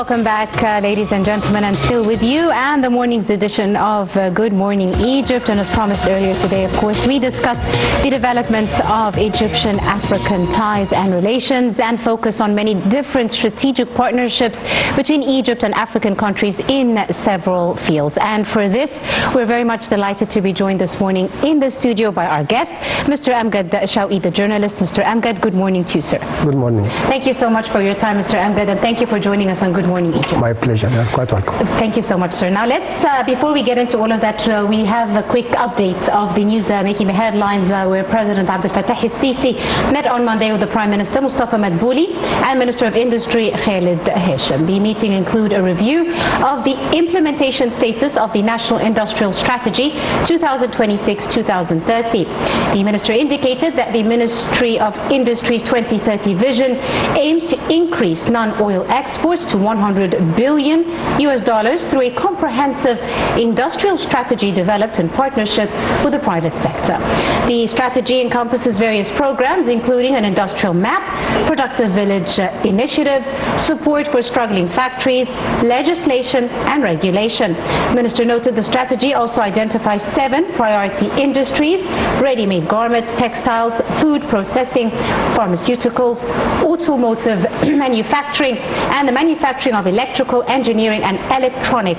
Welcome back, ladies and gentlemen, and still with you and the morning's edition of Good Morning Egypt. And as promised earlier today, of course, we discuss the developments of Egyptian-African ties and relations and focus on many different strategic partnerships between Egypt and African countries in several fields. And for this, we're very much delighted to be joined this morning in the studio by our guest, Mr. Amgd Shawky, the journalist. Mr. Amgd, good morning to you, sir. Good morning. Thank you so much for your time, Mr. Amgd, and thank you for joining us on Good Morning Egypt. My pleasure. You're quite welcome. Thank you so much, sir. Now let's, before we get into all of that, we have a quick update of the news making the headlines where President Abdel Fattah el-Sisi met on Monday with the Prime Minister Mustafa Madbouli and Minister of Industry Khalid Hashim. The meeting included a review of the implementation status of the National Industrial Strategy 2026-2030. The minister indicated that the Ministry of Industry's 2030 vision aims to increase non-oil exports to $100 billion through a comprehensive industrial strategy developed in partnership with the private sector. The strategy encompasses various programs, including an industrial map, productive village initiative, support for struggling factories, legislation and regulation. The minister noted the strategy also identifies 7 priority industries: ready-made garments, textiles, food processing, pharmaceuticals, automotive manufacturing, and the manufacturing of electrical, engineering and electronic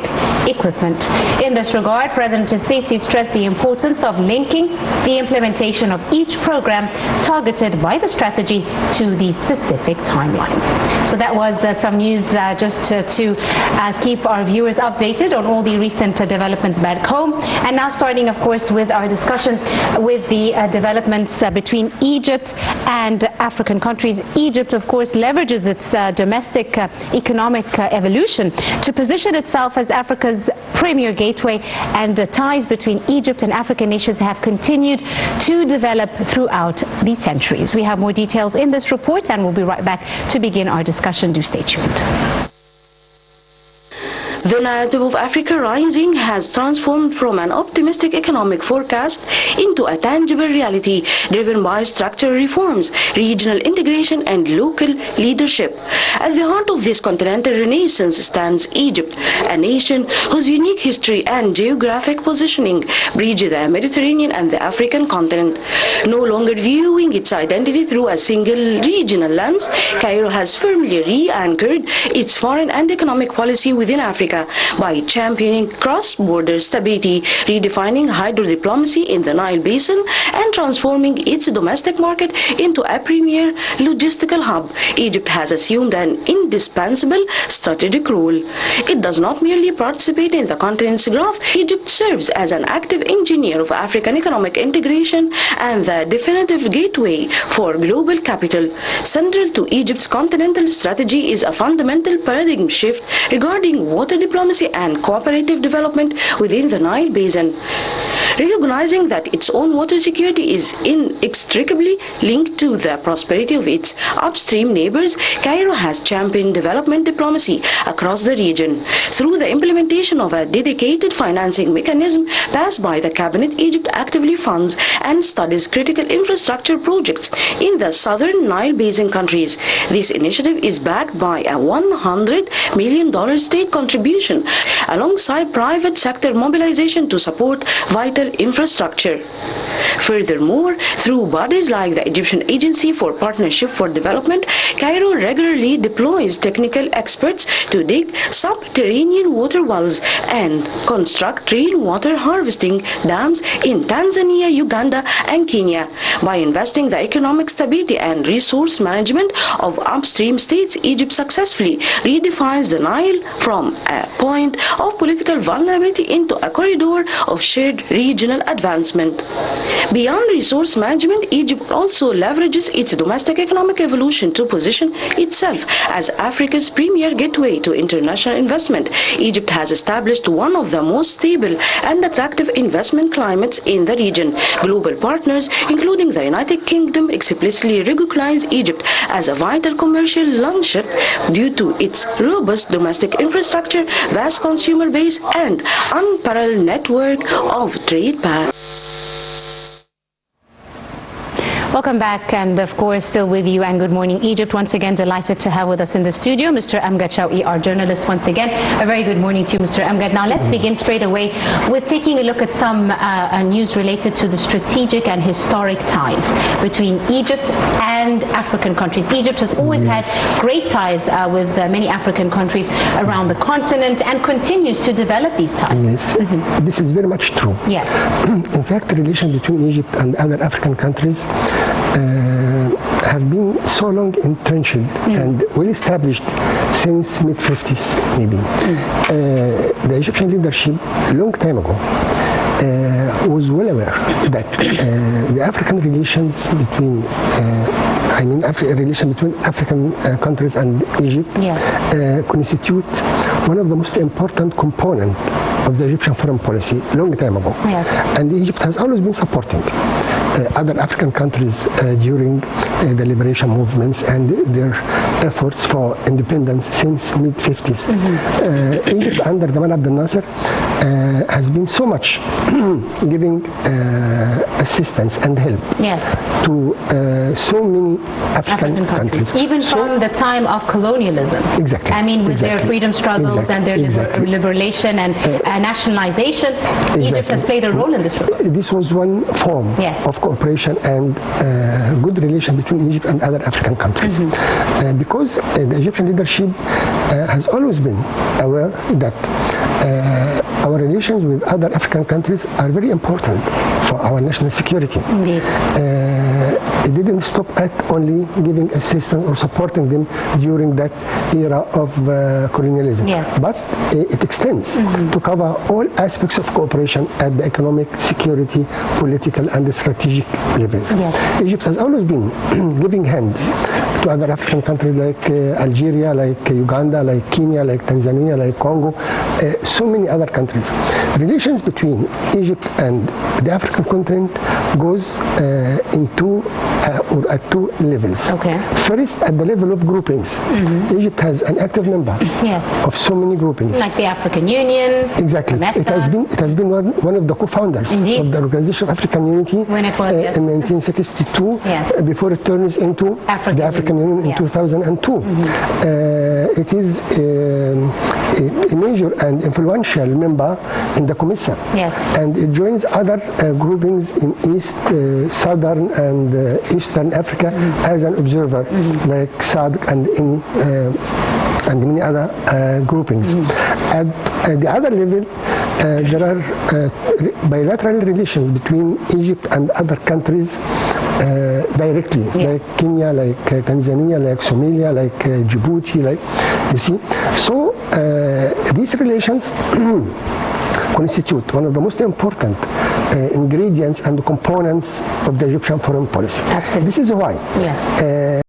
equipment. In this regard, President el-Sisi stressed the importance of linking the implementation of each program targeted by the strategy to the specific timelines. So that was some news just to keep our viewers updated on all the recent developments back home. And now starting, of course, with our discussion with the developments between Egypt and African countries. Egypt, of course, leverages its domestic economic evolution to position itself as Africa's premier gateway, and ties between Egypt and African nations have continued to develop throughout the centuries. We have more details in this report, and we'll be right back to begin our discussion. Do stay tuned. The narrative of Africa Rising has transformed from an optimistic economic forecast into a tangible reality driven by structural reforms, regional integration and local leadership. At the heart of this continental renaissance stands Egypt, a nation whose unique history and geographic positioning bridge the Mediterranean and the African continent. No longer viewing its identity through a single regional lens, Cairo has firmly re-anchored its foreign and economic policy within Africa by championing cross-border stability, redefining hydro-diplomacy in the Nile Basin, and transforming its domestic market into a premier logistical hub. Egypt has assumed an indispensable strategic role. It does not merely participate in the continent's growth. Egypt serves as an active engineer of African economic integration and the definitive gateway for global capital. Central to Egypt's continental strategy is a fundamental paradigm shift regarding water diplomacy and cooperative development within the Nile Basin. Recognizing that its own water security is inextricably linked to the prosperity of its upstream neighbors, Cairo has championed development diplomacy across the region. Through the implementation of a dedicated financing mechanism passed by the cabinet, Egypt actively funds and studies critical infrastructure projects in the southern Nile Basin countries. This initiative is backed by a $100 million state contribution alongside private sector mobilization to support vital infrastructure. Furthermore, through bodies like the Egyptian Agency for Partnership for Development, Cairo regularly deploys technical experts to dig subterranean water wells and construct rainwater harvesting dams in Tanzania, Uganda and Kenya. By investing the economic stability and resource management of upstream states, Egypt successfully redefines the Nile from a point of political vulnerability into a corridor of shared regional advancement. Beyond resource management, Egypt also leverages its domestic economic evolution to position itself as Africa's premier gateway to international investment. Egypt has established one of the most stable and attractive investment climates in the region. Global partners, including the United Kingdom, explicitly recognize Egypt as a vital commercial launcher due to its robust domestic infrastructure, vast consumer base, and unparalleled network of trade paths. Welcome back, and of course still with you, and good morning Egypt. Once again delighted to have with us in the studio Mr. Amgd Shawky, our journalist. Once again a very good morning to you, Mr. Amgd. Now let's begin straight away with taking a look at some news related to the strategic and historic ties between Egypt and African countries. Egypt has always had great ties with many African countries around the continent and continues to develop these ties. Yes, this is very much true. Yes. In fact, the relation between Egypt and other African countries have been so long entrenched and well established since mid-50s maybe. The Egyptian leadership a long time ago was well aware that the African relations between relation between African countries and Egypt constitute one of the most important components of the Egyptian foreign policy long time ago. And Egypt has always been supporting other African countries during the liberation movements and their efforts for independence since mid-50s. Egypt under Gamal Abdel Nasser has been so much giving assistance and help to so many African countries. Even from the time of colonialism. Exactly. I mean, with their freedom struggles and their liberation and nationalization, Egypt has played a role in this regard. This was one form of cooperation and good relation between Egypt and other African countries. Because the Egyptian leadership has always been aware that our relations with other African countries are very important for our national security. Indeed. It didn't stop at only giving assistance or supporting them during that era of colonialism, but it extends to cover all aspects of cooperation at the economic, security, political and strategic levels. Egypt has always been giving hand to other African countries like Algeria, like Uganda, like Kenya, like Tanzania, like Congo, so many other countries. Relations between Egypt and the African continent goes at two levels. First, at the level of groupings. Egypt has an active member of so many groupings. Like the African Union. Exactly. It has been one of the co-founders of the Organization of African Unity when it was, in 1962, before it turns into the African Union in 2002. It is a major and influential member in the COMESA, and it joins other groupings in East, Southern and Eastern Africa as an observer, like SADC and many other groupings. At the other level, there are bilateral relations between Egypt and other countries directly, like Kenya, like Tanzania, like Somalia, like Djibouti, like, you see. So these relations constitute one of the most important ingredients and components of the Egyptian foreign policy. Absolutely. This is why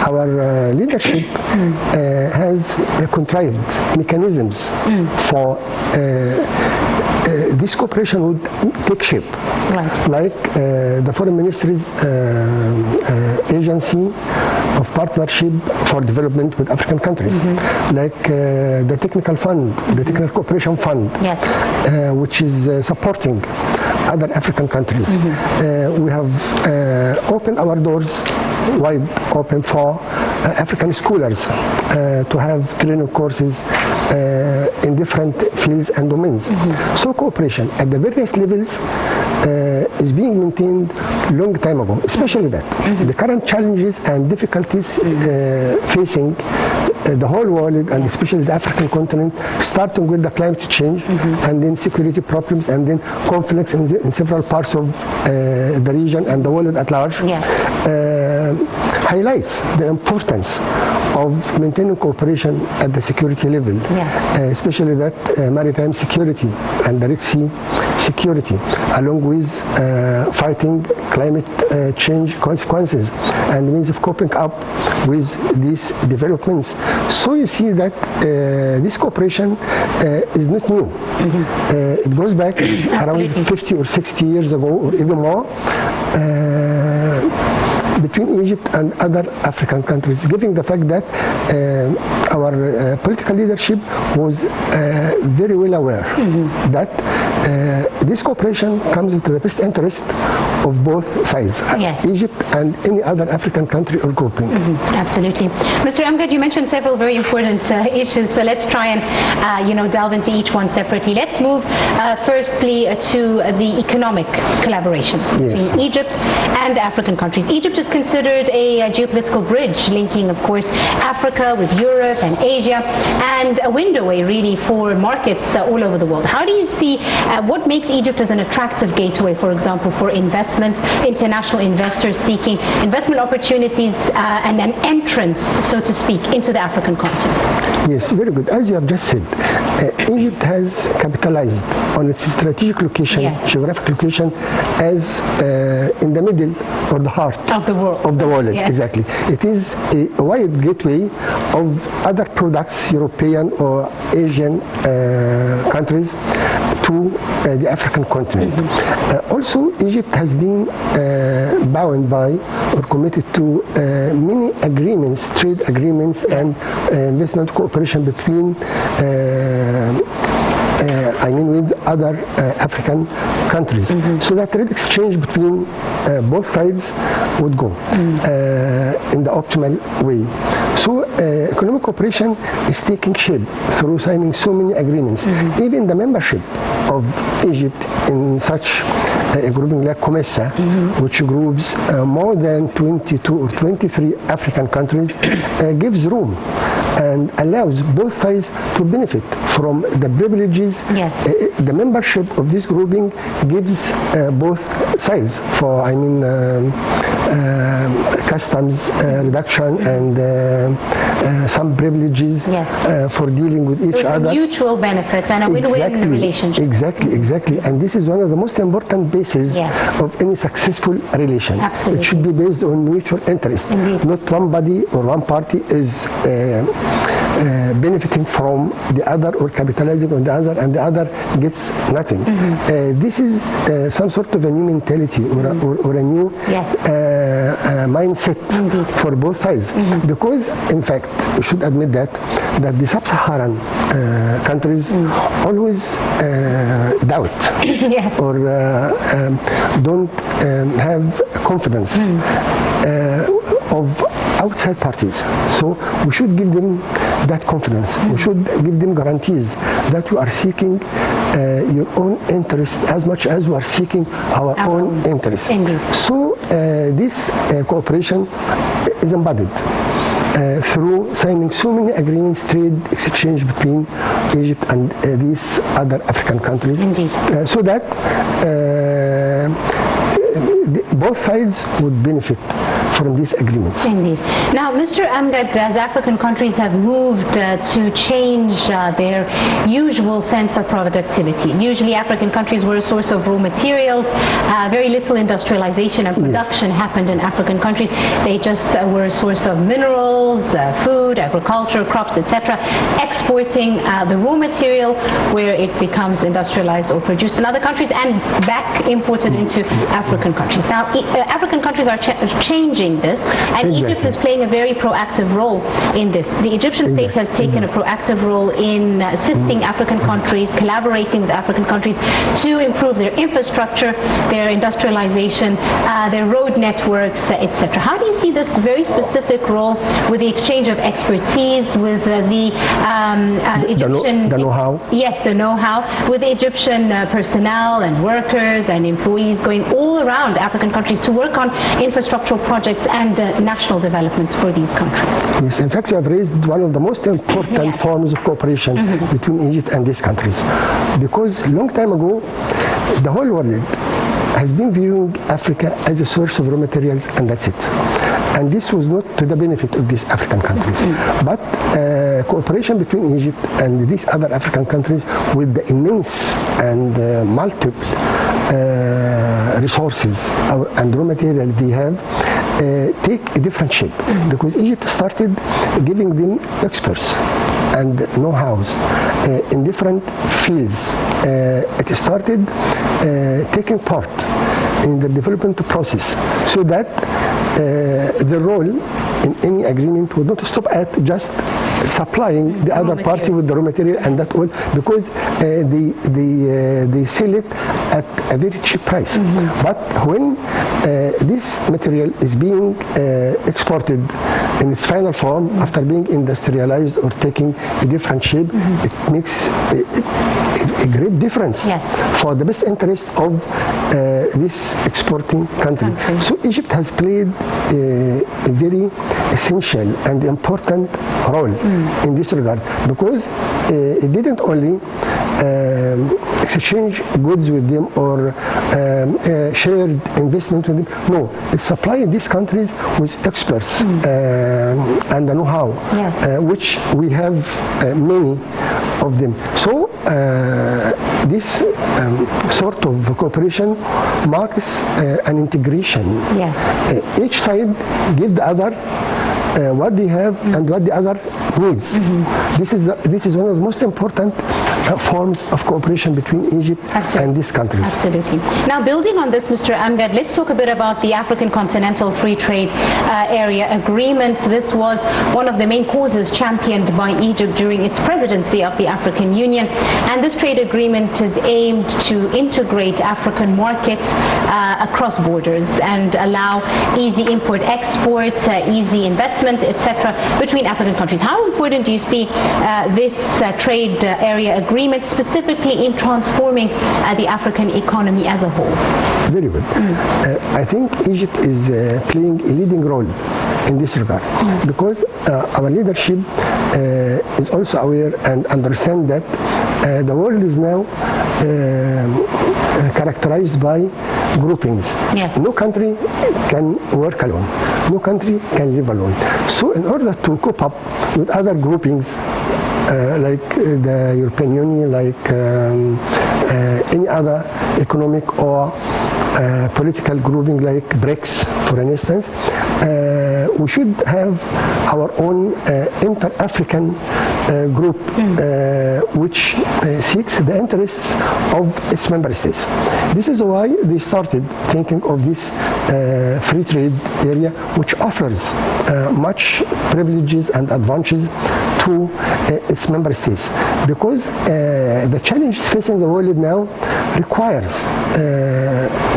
our leadership has contrived mechanisms for this cooperation would take shape. Like the Foreign Ministry's Agency of Partnership for Development with African countries, like the Technical Fund, the Technical Cooperation Fund, which is supporting other African countries. We have opened our doors wide open for African scholars to have training courses in different fields and domains. So cooperation at the various levels is being maintained long time ago, especially that the current challenges and difficulties facing the whole world and especially the African continent, starting with the climate change and then security problems and then conflicts in several parts of the region and the world at large, highlights the importance of maintaining cooperation at the security level, especially that maritime security and the Red Sea security, along with fighting climate change consequences and means of coping up with these developments. So you see that this cooperation is not new. It goes back around 50 or 60 years ago, or even more, between Egypt and other African countries, given the fact that our political leadership was very well aware that this cooperation comes into the best interest of both sides, Egypt and any other African country or grouping. Absolutely. Mr. Amgd, you mentioned several very important issues, so let's try and delve into each one separately. Let's move firstly to the economic collaboration between Egypt and African countries. Egypt is considered a geopolitical bridge linking, of course, Africa with Europe and Asia, and a window really for markets all over the world. How do you see what makes Egypt as an attractive gateway, for example, for investments, international investors seeking investment opportunities and an entrance, so to speak, into the African continent? Yes, very good. As you have just said, Egypt has capitalized on its strategic location, geographic location, as in the middle or the heart of the world. Exactly. It is a wide gateway of other products, European or Asian countries, to the African continent. Also, Egypt has been bound by or committed to many agreements, trade agreements and investment cooperation between with other African countries. So that trade exchange between both sides would go in the optimal way. So economic cooperation is taking shape through signing so many agreements. Even the membership of Egypt in such a grouping like COMESA, which groups more than 22 or 23 African countries, gives room and allows both sides to benefit from the privileges. The membership of this grouping gives both sides for, customs reduction and some privileges for dealing with each other. Mutual benefits and a win-win relationship. Exactly. And this is one of the most important bases of any successful relation. Absolutely. It should be based on mutual interest. Not one body or one party is benefiting from the other or capitalizing on the other, and the other gets nothing. This is some sort of a new mentality or a new mindset for both sides. Because, in fact, we should admit that the sub-Saharan countries always doubt or don't have confidence of outside parties. So we should give them that confidence. We should give them guarantees that we are seeking your own interest as much as we are seeking our own interest. So this cooperation is embodied through signing so many agreements, trade exchange between Egypt and these other African countries, so that both sides would benefit from these agreements. Now, Mr. Amgd, as African countries have moved to change their usual sense of productivity, usually African countries were a source of raw materials, very little industrialization and production happened in African countries. They just were a source of minerals, food, agriculture, crops, etc., exporting the raw material where it becomes industrialized or produced in other countries and back imported into African countries. Now, African countries are changing this, and Egypt is playing a very proactive role in this. The Egyptian state has taken a proactive role in assisting African countries, collaborating with African countries to improve their infrastructure, their industrialization, their road networks, etc. How do you see this very specific role with the exchange of expertise, with the Egyptian... The know-how? Yes, the know-how, with the Egyptian personnel and workers and employees going all around African countries to work on infrastructural projects and national development for these countries? Yes, in fact, you have raised one of the most important forms of cooperation between Egypt and these countries. Because a long time ago, the whole world has been viewing Africa as a source of raw materials, and that's it. and this was not to the benefit of these African countries. But cooperation between Egypt and these other African countries, with the immense and multiple resources and raw material they have, take a different shape, because Egypt started giving them experts and know-hows in different fields. It started taking part in the development process, so that the role in any agreement would not stop at just supplying the other party with the raw material and that all, because they sell it at a very cheap price. But when this material is being exported in its final form, after being industrialized or taking a different shape, it makes a great difference for the best interest of this exporting country. So Egypt has played a very essential and important role in this regard, because it didn't only exchange goods with them or shared investment with them. No, it supplied these countries with experts and the know-how, which we have many of them. So this sort of cooperation marks an integration. Each side gives the other what they have and what the other needs. This is one of the most important forms of cooperation between Egypt and these countries. Absolutely. Now, building on this, Mr. Amgd, let's talk a bit about the African Continental Free Trade Area Agreement. This was one of the main causes championed by Egypt during its presidency of the African Union, and this trade agreement is aimed to integrate African markets across borders and allow easy import-export, easy investment, etc. between African countries. How important do you see this trade area agreement specifically in transforming the African economy as a whole? Very good. I think Egypt is playing a leading role in this regard, because our leadership is also aware and understand that the world is now characterized by groupings. No country can work alone. No country can live alone. So in order to cope up with other groupings, like the European Union, like any other economic or political grouping like BRICS, for instance, we should have our own inter-African group which seeks the interests of its member states. This is why they started thinking of this free trade area, which offers much privileges and advantages to its member states, because the challenges facing the world now requires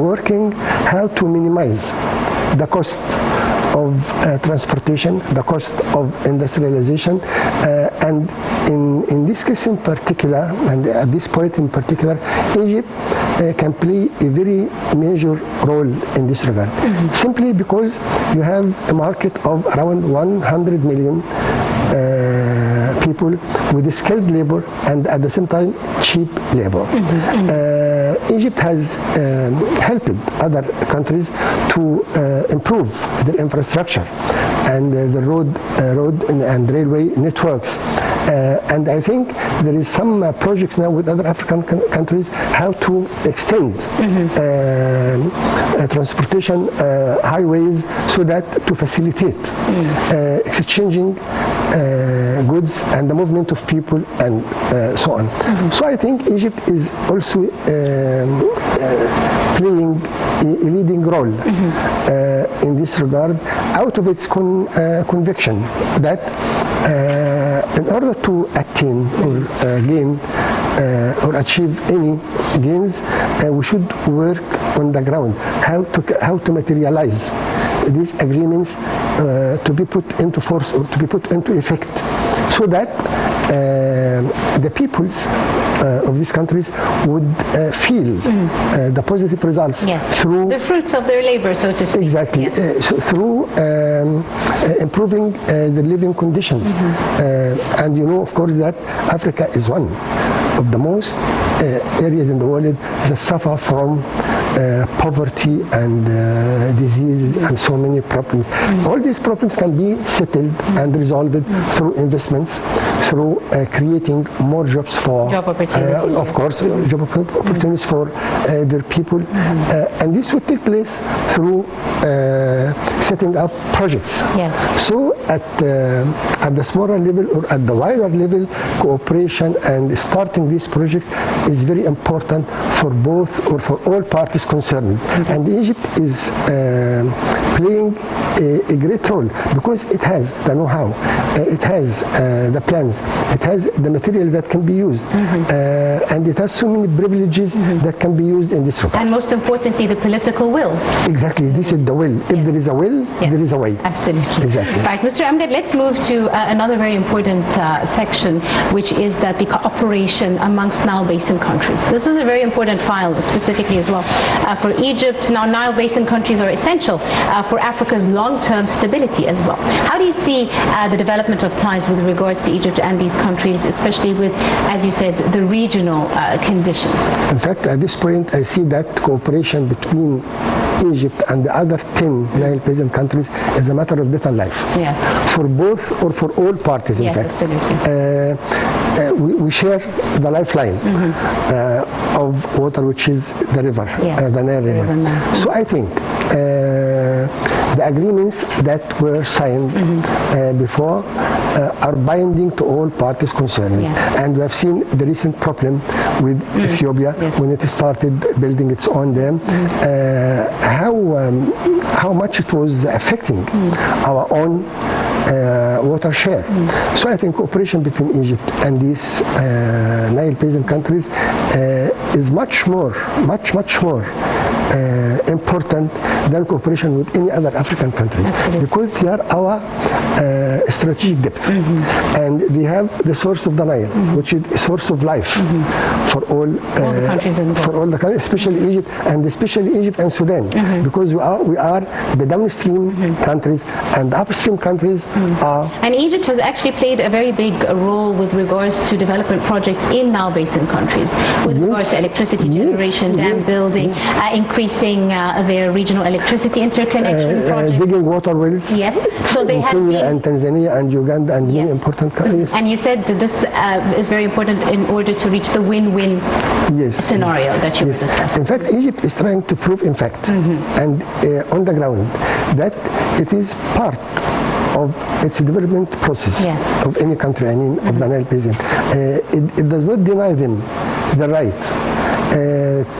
working how to minimize the cost of transportation, the cost of industrialization, and in this case in particular, and at this point in particular, Egypt can play a very major role in this regard, simply because you have a market of around 100 million people with skilled labor and at the same time cheap labor. Egypt has helped other countries to improve their infrastructure and the road and railway networks. And I think there is some projects now with other African countries how to extend transportation highways, so that to facilitate exchanging goods and the movement of people and so on. So I think Egypt is also playing a leading role in this regard, out of its conviction that in order to attain or gain or achieve any gains, we should work on the ground, how to materialize these agreements to be put into force or to be put into effect, so that the peoples of these countries would feel the positive results through the fruits of their labor, so to speak. Exactly. So through improving the living conditions. And you know, of course, that Africa is one of the most areas in the world that suffer from poverty and diseases and so many problems. All these problems can be settled and resolved through investments, through creating more jobs for job opportunities. of course, job opportunities for their people, and this would take place through setting up projects. Yes. So at the smaller level or at the wider level, cooperation and starting these projects is very important for both or for all parties concerned. And Egypt is playing a great role because it has the know-how, it has the plans, it has the material that can be used, and it has so many privileges that can be used in this regard. And most importantly, the political will. Exactly, this is the will. If there is a will, there is a way. Absolutely. Exactly. Right, Mr. Amgd, let's move to another very important section, which is that the cooperation amongst Nile Basin countries. This is a very important file, specifically as well for Egypt. Now, Nile Basin countries are essential for Africa's long-term stability as well. How do you see the development of ties with regards to Egypt and these countries, especially with, as you said, the regional conditions? In fact, at this point, I see that cooperation between Egypt and the other 10 Nile Basin countries is a matter of death and life. Yes. For both or for all parties, in fact. Absolutely. We share the lifeline of water, which is the river, the Nile River. So I think the agreements that were signed before are binding to all parties concerned. And we have seen the recent problem with Ethiopia when it started building its own dam, how much it was affecting our own water share. So I think cooperation between Egypt and these Nile Basin countries is much more important than cooperation with any other African countries. Absolutely. Because they are our strategic depth, and they have the source of the Nile, which is a source of life for all the countries involved. For all the countries, especially Egypt, and especially Egypt and Sudan, because we are the downstream countries, and the upstream countries are. And Egypt has actually played a very big role with regards to development projects in Nile Basin countries, with regards to electricity generation, dam building, increasing their regional electricity interconnection projects. Digging water wells. Yes. So they have Kenya and Tanzania and Uganda and many important countries. And you said this is very important in order to reach the win-win scenario that you were discussing. In fact, Egypt is trying to prove, in fact, and on the ground, that it is part of its development process of any country, I mean, of the Nile Basin. It does not deny them the right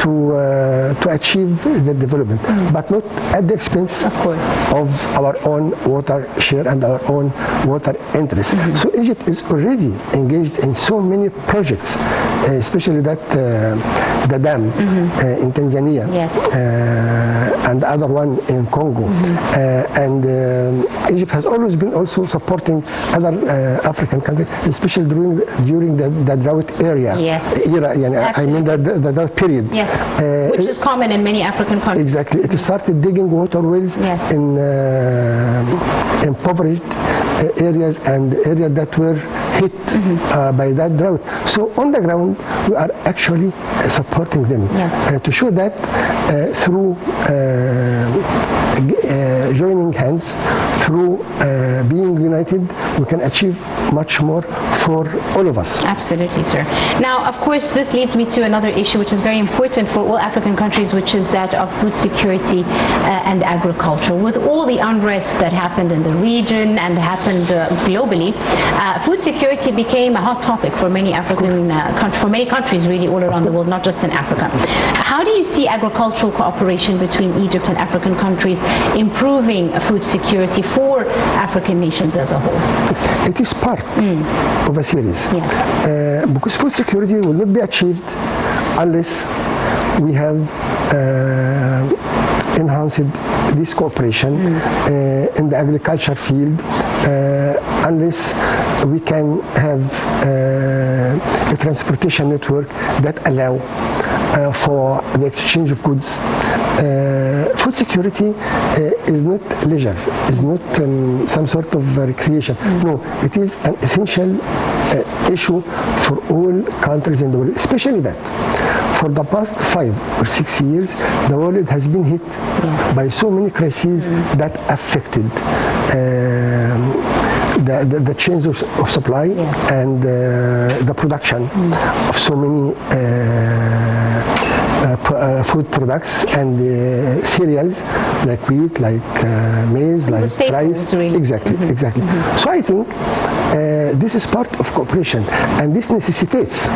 to achieve the development, but not at the expense of our own water share and our own water interests. So Egypt is already engaged in so many projects, especially that the dam in Tanzania and the other one in Congo, and Egypt has always been also supporting other African countries, especially during the drought era. I mean the drought period. Which is common in many African countries. Exactly. It started digging water wells in impoverished areas and areas that were hit by that drought. So on the ground, we are actually supporting them to show that through joining hands, through being united, we can achieve much more for all of us. Absolutely, sir. Now, of course, this leads me to another issue which is very important for all African countries, which is that of food security and agriculture. With all the unrest that happened in the region and happened globally, food security became a hot topic for many African countries, for many countries really all around the world, not just in Africa. How do you see agricultural cooperation between Egypt and African countries improving food security for African nations as a whole? It is part of a series. Because food security will not be achieved unless we have enhanced this cooperation in the agriculture field, unless we can have a transportation network that allow for the exchange of goods. Food security is not leisure, is not some sort of recreation. No, it is an essential issue for all countries in the world, especially that for the past 5 or 6 years, the world has been hit by so many crises that affected the chains of supply and the production of so many food products and cereals like wheat, like maize, like rice. Really. Exactly. So I think this is part of cooperation, and this necessitates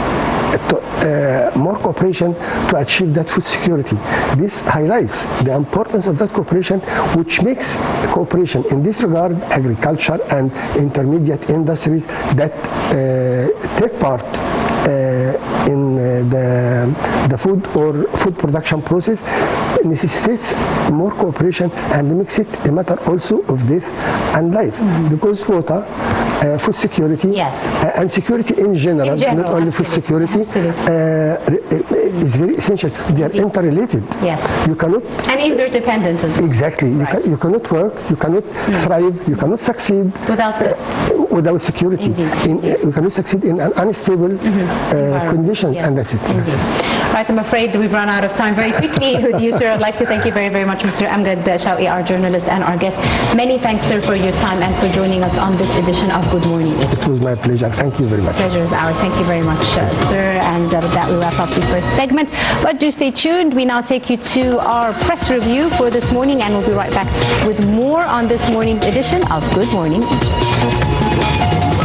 more cooperation to achieve that food security. This highlights the importance of that cooperation, which makes cooperation in this regard, agriculture and intermediate industries that take part in the food or food production process, necessitates more cooperation and makes it a matter also of death and life, because water, food security, and security in general, not only food security, is very essential. They are interrelated. You cannot, and interdependent as well. Exactly. You cannot work, you cannot thrive, you cannot succeed without security. You cannot succeed in an unstable conditions, and that's it. Right, I'm afraid we've run out of time very quickly with you, sir. I'd like to thank you very, very much, Mr. Amgd Shawky, our journalist and our guest. Many thanks, sir, for your time and for joining us on this edition of Good Morning. It was my pleasure. Thank you very much. The pleasure is ours. Thank you very much, sir. And with that, we wrap up the first segment. But do stay tuned. We now take you to our press review for this morning, and we'll be right back with more on this morning's edition of Good Morning Egypt.